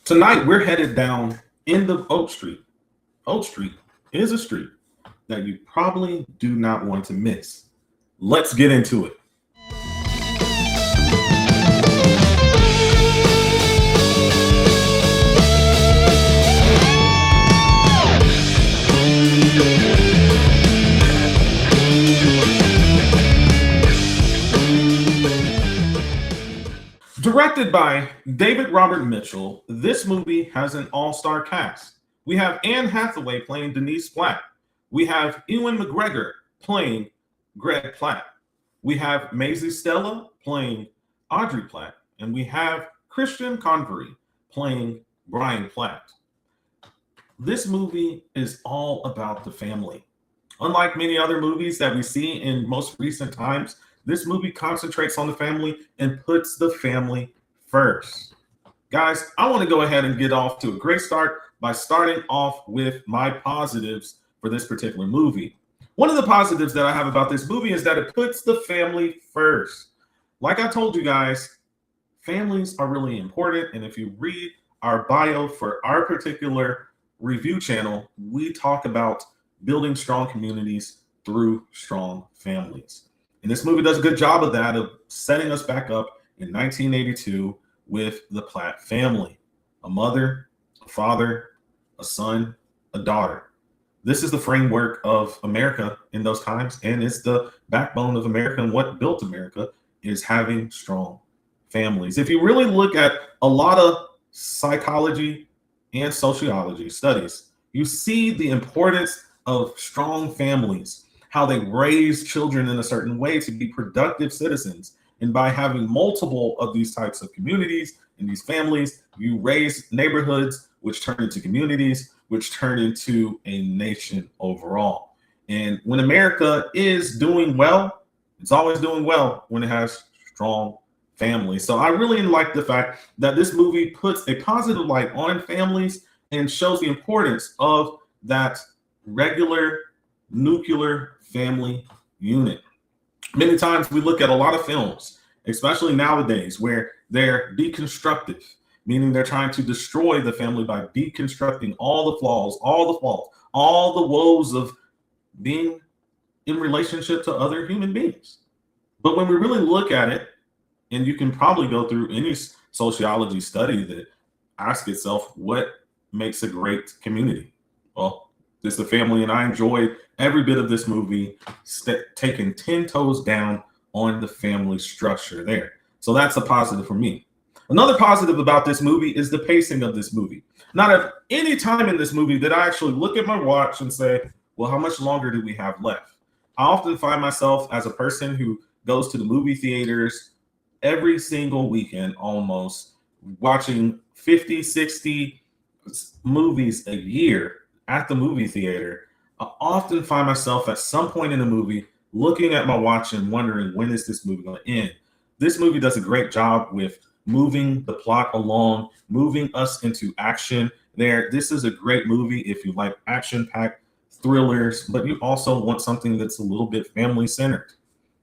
Tonight, we're headed down into Oak Street. Oak Street is a street that you probably do not want to miss. Let's get into it. Directed by David Robert Mitchell, this movie has an all-star cast. We have Anne Hathaway playing Denise Platt. We have Ewan McGregor playing Greg Platt. We have Maisie Stella playing Audrey Platt. And we have Christian Convery playing Brian Platt. This movie is all about the family. Unlike many other movies that we see in most recent times, this movie concentrates on the family and puts the family first. Guys, I want to go ahead and get off to a great start by starting off with my positives for this particular movie. One of the positives that I have about this movie is that it puts the family first. Like I told you guys, families are really important. And if you read our bio for our particular review channel, we talk about building strong communities through strong families. And this movie does a good job of that, of setting us back up in 1982 with the Platt family. A mother, a father, a son, a daughter. This is the framework of America in those times, and it's the backbone of America, and what built America is having strong families. If you really look at a lot of psychology and sociology studies, you see the importance of strong families, how they raise children in a certain way to be productive citizens. And by having multiple of these types of communities and these families, you raise neighborhoods, which turn into communities, which turn into a nation overall. And when America is doing well, it's always doing well when it has strong families. So I really like the fact that this movie puts a positive light on families and shows the importance of that regular nuclear family unit. Many times we look at a lot of films, especially nowadays, where they're deconstructive, meaning they're trying to destroy the family by deconstructing all the flaws, all the faults, all the woes of being in relationship to other human beings. But when we really look at it, and you can probably go through any sociology study that asks itself, what makes a great community? Well, it's the family, and I enjoyed every bit of this movie, taking 10 toes down on the family structure there. So that's a positive for me. Another positive about this movie is the pacing of this movie. Not at any time in this movie did I actually look at my watch and say, well, how much longer do we have left? I often find myself as a person who goes to the movie theaters every single weekend, almost watching 50, 60 movies a year at the movie theater. I often find myself at some point in the movie looking at my watch and wondering, when is this movie going to end? This movie does a great job with moving the plot along, moving us into action there. This is a great movie if you like action-packed thrillers, but you also want something that's a little bit family-centered.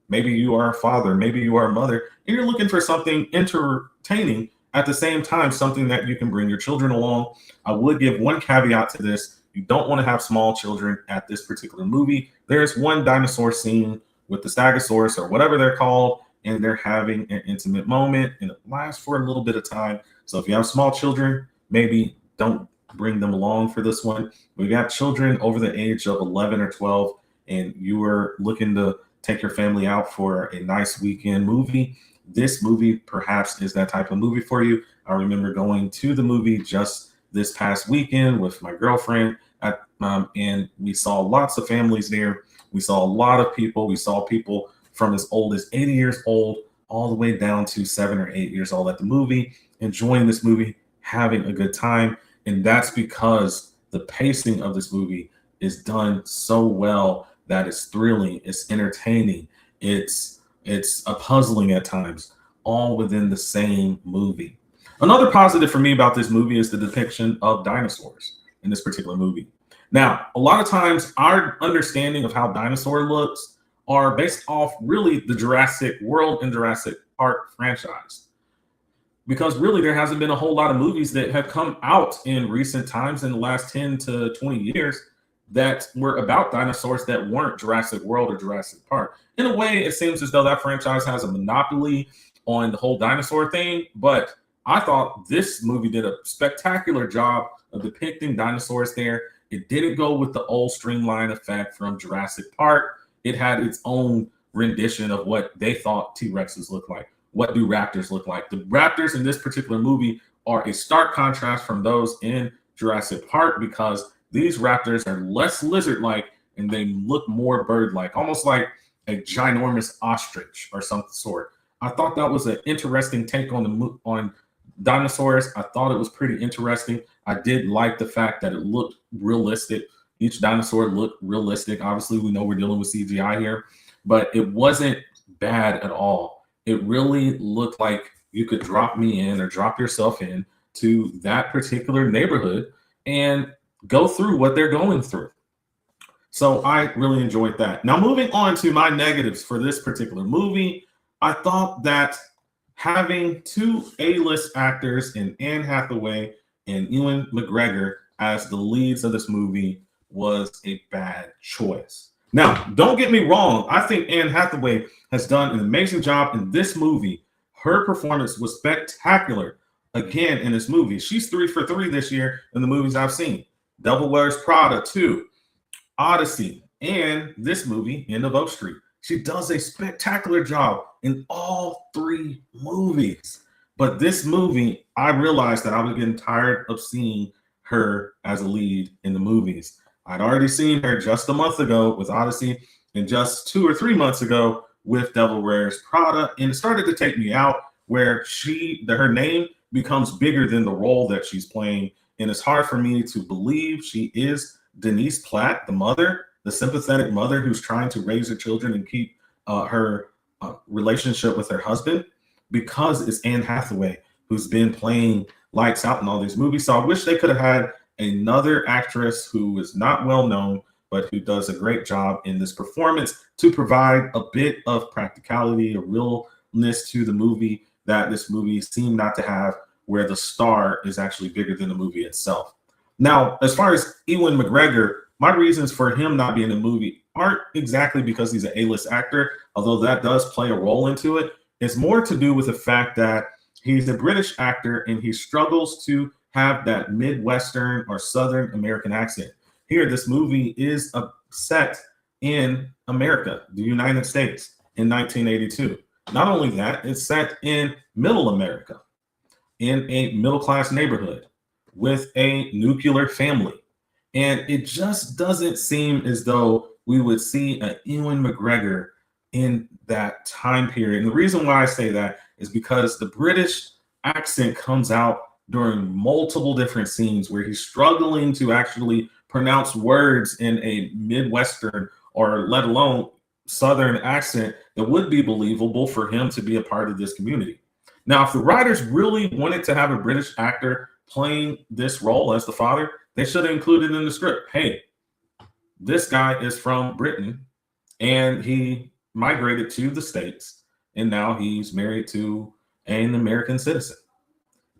Maybe you are a father, maybe you are a mother, and you're looking for something entertaining at the same time, something that you can bring your children along. I would give one caveat to this. You don't want to have small children at this particular movie. There's one dinosaur scene with the Stegosaurus or whatever they're called, and they're having an intimate moment, and it lasts for a little bit of time. So if you have small children, maybe don't bring them along for this one. We've got children over the age of 11 or 12, and you are looking to take your family out for a nice weekend movie. This movie perhaps is that type of movie for you. I remember going to the movie just this past weekend with my girlfriend, and we saw lots of families there. We saw a lot of people. We saw people from as old as 80 years old all the way down to 7 or 8 years old at the movie, enjoying this movie, having a good time. And that's because the pacing of this movie is done so well that it's thrilling, it's entertaining, it's a puzzling at times, all within the same movie. Another positive for me about this movie is the depiction of dinosaurs in this particular movie. Now, a lot of times our understanding of how dinosaur looks are based off really the Jurassic World and Jurassic Park franchise. because really there hasn't been a whole lot of movies that have come out in recent times in the last 10 to 20 years that were about dinosaurs that weren't Jurassic World or Jurassic Park. In a way, it seems as though that franchise has a monopoly on the whole dinosaur thing, but I thought this movie did a spectacular job of depicting dinosaurs there. It didn't go with the old streamline effect from Jurassic Park. It had its own rendition of what they thought T-Rexes look like. What do raptors look like? The raptors in this particular movie are a stark contrast from those in Jurassic Park because these raptors are less lizard-like and they look more bird-like, almost like a ginormous ostrich or some sort. I thought that was an interesting take on dinosaurs. I thought it was pretty interesting. I did like the fact that it looked realistic. Each dinosaur looked realistic. Obviously, we know we're dealing with CGI here, but it wasn't bad at all. It really looked like you could drop me in or drop yourself in to that particular neighborhood and go through what they're going through. So I really enjoyed that. Now, moving on to my negatives for this particular movie, I thought that having two A-list actors in Anne Hathaway and Ewan McGregor as the leads of this movie was a bad choice. Now, don't get me wrong. I think Anne Hathaway has done an amazing job in this movie. Her performance was spectacular again in this movie. She's 3 for 3 this year in the movies I've seen. Devil Wears Prada 2, Odyssey, and this movie, End of Oak Street. She does a spectacular job in all 3 movies. But this movie, I realized that I was getting tired of seeing her as a lead in the movies. I'd already seen her just a month ago with Odyssey and just 2 or 3 months ago with Devil Wears Prada. And it started to take me out where her name becomes bigger than the role that she's playing. And it's hard for me to believe she is Denise Platt, the mother, the sympathetic mother who's trying to raise her children and keep her relationship with her husband, because it's Anne Hathaway who's been playing lights out in all these movies. So I wish they could have had another actress who is not well known, but who does a great job in this performance to provide a bit of practicality, a realness to the movie that this movie seemed not to have, where the star is actually bigger than the movie itself. Now, as far as Ewan McGregor, my reasons for him not being in the movie aren't exactly because he's an A-list actor, although that does play a role into it. It's more to do with the fact that he's a British actor and he struggles to have that Midwestern or Southern American accent. Here, this movie is set in America, the United States, in 1982. Not only that, it's set in Middle America, in a middle-class neighborhood with a nuclear family. And it just doesn't seem as though we would see an Ewan McGregor in that time period. And the reason why I say that is because the British accent comes out during multiple different scenes where he's struggling to actually pronounce words in a Midwestern or let alone Southern accent that would be believable for him to be a part of this community. Now, if the writers really wanted to have a British actor playing this role as the father, they should have included in the script, hey, this guy is from Britain and he migrated to the States and now he's married to an American citizen.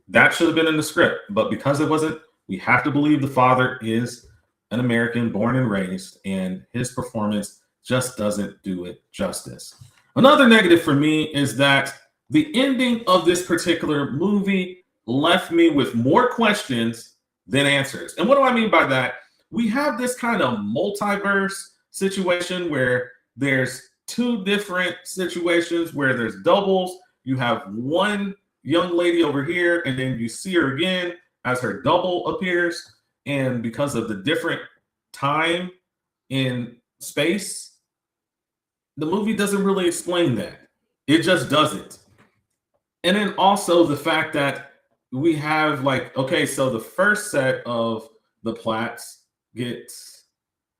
That should have been in the script, but because it wasn't, we have to believe the father is an American born and raised, and his performance just doesn't do it justice. Another negative for me is that the ending of this particular movie left me with more questions than answers. And what do I mean by that? We have this kind of multiverse situation where there's 2 different situations where there's doubles. You have one young lady over here, and then you see her again as her double appears. And because of the different time in space, the movie doesn't really explain that. It just doesn't. And then also the fact that we have okay, so the first set of the Platts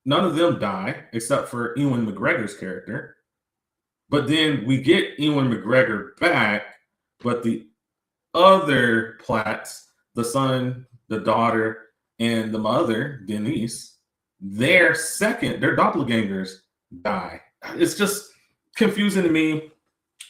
none of them die except for Ewan McGregor's character. But then we get Ewan McGregor back, but the other Platts, the son, the daughter, and the mother, Denise, their doppelgangers die. It's just confusing to me.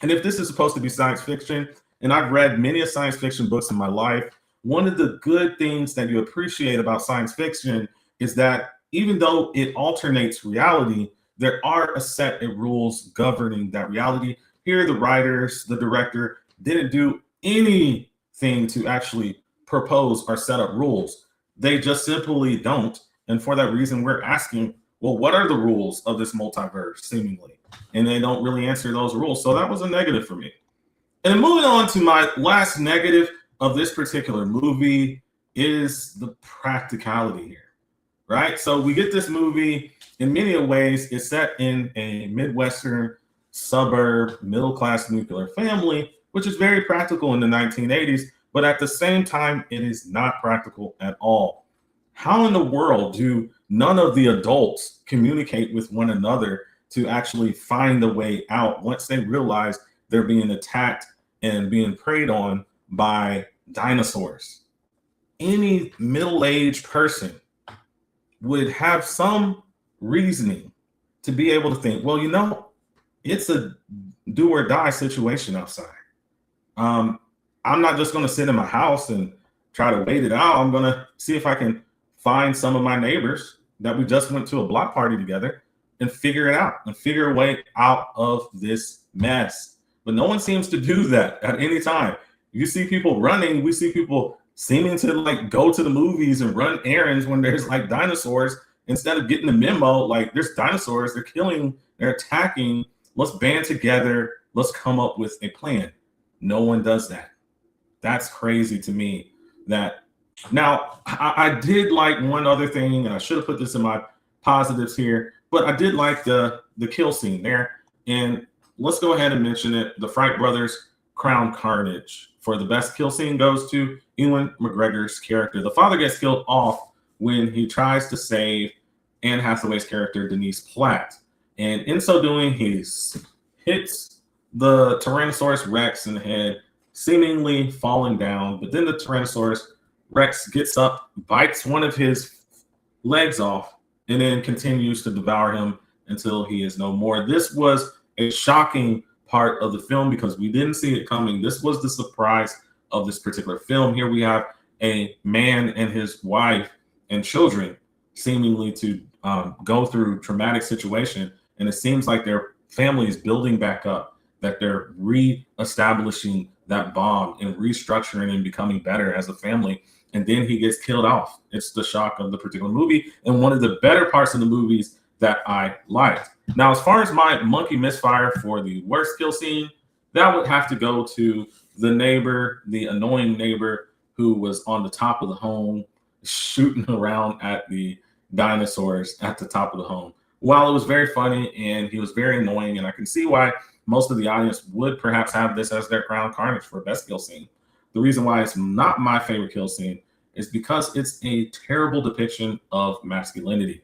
And if this is supposed to be science fiction, and I've read many of science fiction books in my life. One of the good things that you appreciate about science fiction is that even though it alternates reality, there are a set of rules governing that reality. Here, the writers, the director didn't do anything to actually propose or set up rules. They just simply don't. And for that reason, we're asking, well, what are the rules of this multiverse, seemingly? And they don't really answer those rules. So that was a negative for me. And moving on to my last negative of this particular movie is the practicality here, right? So we get this movie in many ways. It's set in a Midwestern suburb, middle-class nuclear family, which is very practical in the 1980s, but at the same time, it is not practical at all. How in the world do none of the adults communicate with one another to actually find a way out once they realize they're being attacked and being preyed on by dinosaurs? Any middle-aged person would have some reasoning to be able to think, well, it's a do or die situation outside. I'm not just going to sit in my house and try to wait it out. I'm going to see if I can find some of my neighbors that we just went to a block party together and figure it out and figure a way out of this mess. But no one seems to do that at any time. You see people running. We see people seeming to like go to the movies and run errands when there's like dinosaurs, instead of getting the memo, like there's dinosaurs, they're killing, they're attacking. Let's band together. Let's come up with a plan. No one does that. That's crazy to me. That now I did like one other thing, and I should have put this in my positives here, but I did like the kill scene there. And let's go ahead and mention it. The Fright Brothers crown carnage for the best kill scene goes to Ewan McGregor's character. The father gets killed off when he tries to save Anne Hathaway's character, Denise Platt. And in so doing, he hits the Tyrannosaurus Rex in the head, seemingly falling down. But then the Tyrannosaurus Rex gets up, bites one of his legs off, and then continues to devour him until he is no more. This was a shocking part of the film because we didn't see it coming. This was the surprise of this particular film. Here we have a man and his wife and children seemingly to go through traumatic situation, and it seems like their family is building back up, that they're re-establishing that bond and restructuring and becoming better as a family. And then he gets killed off. It's the shock of the particular movie, and one of the better parts of the movies that I liked. Now, as far as my monkey misfire for the worst kill scene, that would have to go to the neighbor, the annoying neighbor who was on the top of the home shooting around at the dinosaurs at the top of the home. While it was very funny and he was very annoying, and I can see why most of the audience would perhaps have this as their crown carnage for best kill scene. The reason why it's not my favorite kill scene is because it's a terrible depiction of masculinity.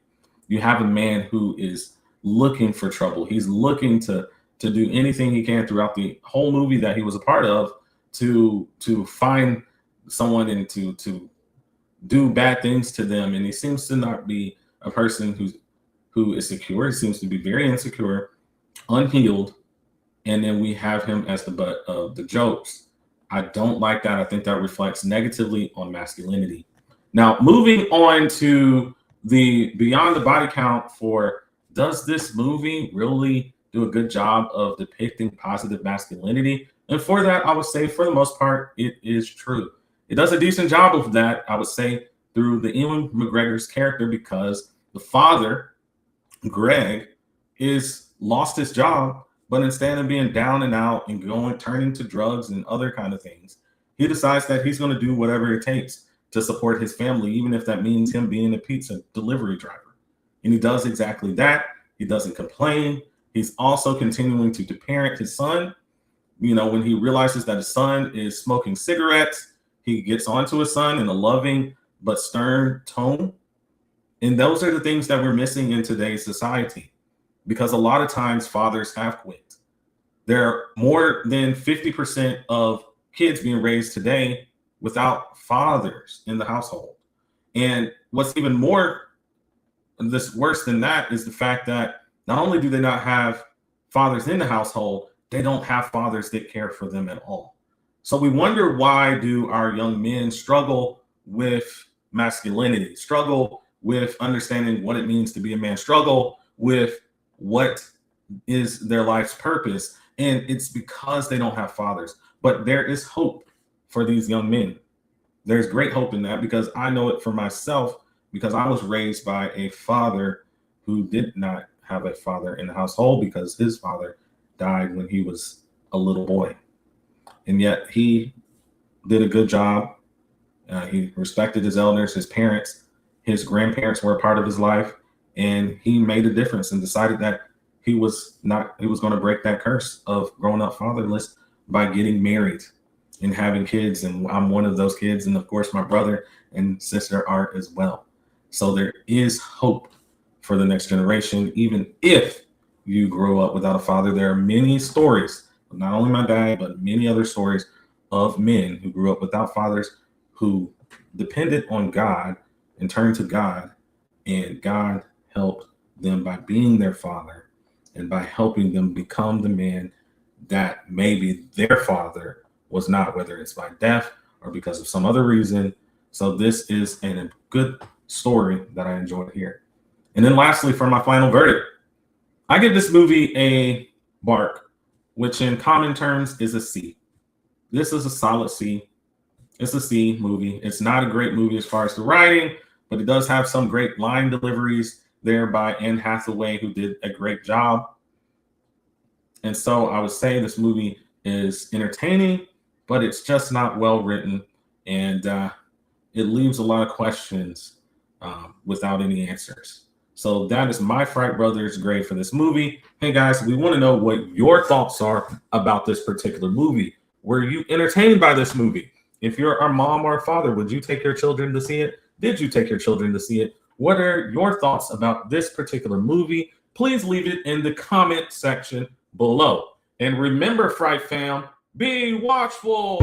You have a man who is looking for trouble. He's looking to do anything he can throughout the whole movie that he was a part of to find someone and to do bad things to them. And he seems to not be a person who is secure. He seems to be very insecure, unhealed. And then we have him as the butt of the jokes. I don't like that. I think that reflects negatively on masculinity. Now, moving on to the beyond the body count for, does this movie really do a good job of depicting positive masculinity? And for that, I would say for the most part, it is true. It does a decent job of that, I would say, through the Ewan McGregor's character, because the father, Greg, is lost his job, but instead of being down and out and turning to drugs and other kind of things, he decides that he's going to do whatever it takes to support his family, even if that means him being a pizza delivery driver. And he does exactly that. He doesn't complain. He's also continuing to parent his son. You know, when he realizes that his son is smoking cigarettes, he gets onto his son in a loving but stern tone. And those are the things that we're missing in today's society, because a lot of times fathers have quit. There are more than 50% of kids being raised today without fathers in the household. And what's even more worse than that is the fact that not only do they not have fathers in the household, they don't have fathers that care for them at all. So we wonder, why do our young men struggle with masculinity, struggle with understanding what it means to be a man, struggle with what is their life's purpose? And it's because they don't have fathers. But there is hope for these young men. There's great hope in that, because I know it for myself, because I was raised by a father who did not have a father in the household, because his father died when he was a little boy. And yet he did a good job. He respected his elders, his parents, his grandparents were a part of his life, and he made a difference and decided that he was going to break that curse of growing up fatherless by getting married and having kids. And I'm one of those kids, and of course my brother and sister are as well. So there is hope for the next generation, even if you grow up without a father. There are many stories, not only my dad, but many other stories of men who grew up without fathers, who depended on God and turned to God, and God helped them by being their father and by helping them become the man that maybe their father was not, whether it's by death or because of some other reason. So this is a good story that I enjoyed here. And then lastly, for my final verdict, I give this movie a bark, which in common terms is a C. This is a solid C. It's a C movie. It's not a great movie as far as the writing, but it does have some great line deliveries there by Anne Hathaway, who did a great job. And so I would say this movie is entertaining, but it's just not well written, and it leaves a lot of questions without any answers. So that is my Fright Brothers grade for this movie. Hey guys, we want to know what your thoughts are about this particular movie. Were you entertained by this movie? If you're a mom or a father, would you take your children to see it? Did you take your children to see it? What are your thoughts about this particular movie? Please leave it in the comment section below. And remember, Fright Fam, be watchful.